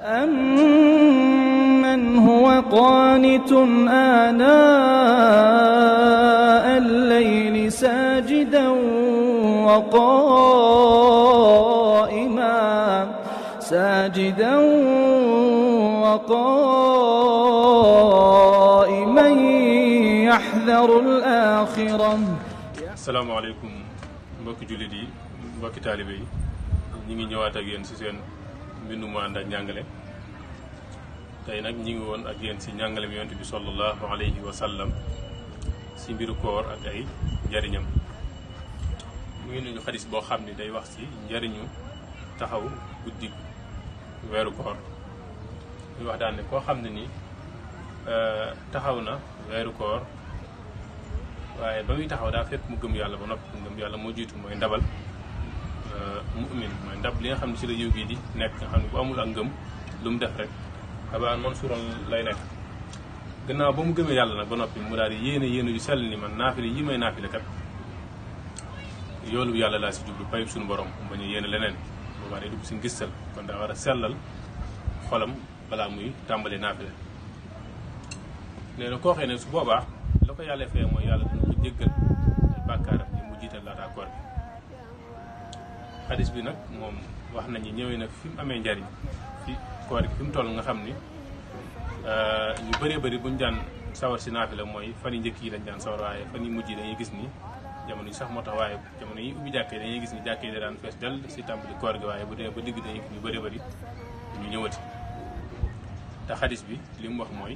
أَمَّنْ هُوَ قَانِتٌ آنَاءَ اللَّيْلِ سَاجِدًا وقائما يحذر الآخرة. asalaamaaleykum mbokki jullit yi mbokki taalibe yi ñi ngi ñëwaat ak yéen ci seen mbindu mu ànd ak njàngale. tey nag ñi ngi woon ak yéen ci njàngale mi yonent bi sallallahu alayhi wa sallam ci mbiru koor ak ay njariñam. mu ngi nuñu xadis boo xam ni day wax ci njariñu taxaw guddi weeru koor. ñu wax daan ne koo xam ne ni taxaw na weeru koor waaye ba muy taxaw daa fekk mu gëm yàlla ba noppi. mu gëm yàlla moo jiitu mooy ndabal mu'min mooy ndab li nga xam ne ci la yiw gi di nekk nga xam ne bu amul ak ngëm lu mu def rek xabaan man suuroon lay nekk. gannaaw ba mu gëmee yàlla nag ba noppi mu daal di yéene yu sell ni man naafile yi may naafile kat yoolu yàlla laa si jublu payib suñu borom ba ñu yéene leneen boobaa day dugg si ngistal kon daa war a sellal xolam balaa muy tàmbali naafile. nee na koo xëy ne su boobaa la ko yàlla fee mooy yàlla dina ko jéggal ay bàkkaaram yi mu jiital laataa koor bi. xadis bi nag moom wax nañu ñëwee nag fi mu amee njariñ fi koor gi fi mu toll nga xam ni ñu bëree bëri buñ daan sawar si naafila mooy fan yi njëkk yi dañ daan sawar waaye fan yi mujj yi dañuy gis ni jamono yi sax moo tax waaye jamono yi ubbi jàkkee dañuy gis ni jàkkee da daan fees dell si tàmbali koor gi waaye bu demee ba digg dañuy ñu bëree bëri ñu ñëwati. te xadis bi li mu wax mooy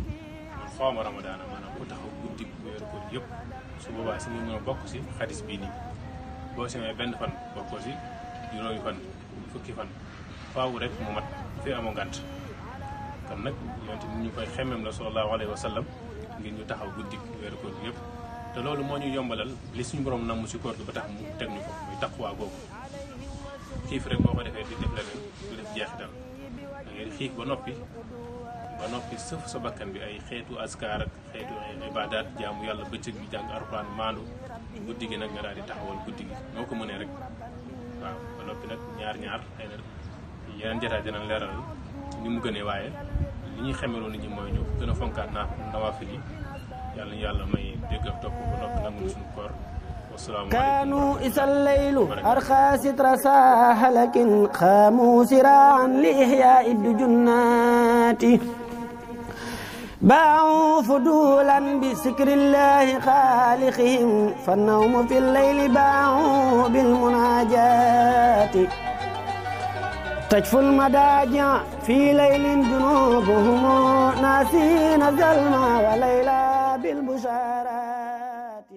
man xooma ramadaana maanaam ku taxaw guddi weeru koor yëpp su boobaa si ñu mën a bokk si xadis bii nii boo simee benn fan bokkoo si juróomi fan fukki fan faawu rek mu mat fi amoo ngant. kon nag yonte ni ñu koy xemmem la sallallahu alayhi wa sallam ngir ñu taxaw guddi weeru koor yëpp. te loolu moo ñu yombalal li suñu borom namm si koor gi ba tax mu teg ñu ko muy taqwa googu. xiif rek boo ko defee di def leneen du def jeexital da ngay xiif ba noppi sëf sa bakkan bi ay xeetu askar ak xeetu ibaadaat jaamu yàlla bëccëg bi jàng alxuraan maandu guddi gi nag nga daal di taxawal guddi gi noo ko mënee rek waaw. ba noppi nag ñaar xëy na yeneen jotaay dinañ leeral ni mu gënee waaye li ñuy xemeloo nit ñi mooy ñu gën a fonkaat nawaafil yi yàlla may dégg ak topp ba noppi nangu suñu koor. كانوا إذا الليل أرخى ستر ساحلك قاموا سراعا لإحياء الجنات باعوا فضولا بذكر الله خالقهم فالنوم في الليل باعوا بالمناجات تجفو المداجع في ليل جنوبهم ناسين الظلم وليلى بالبشارات.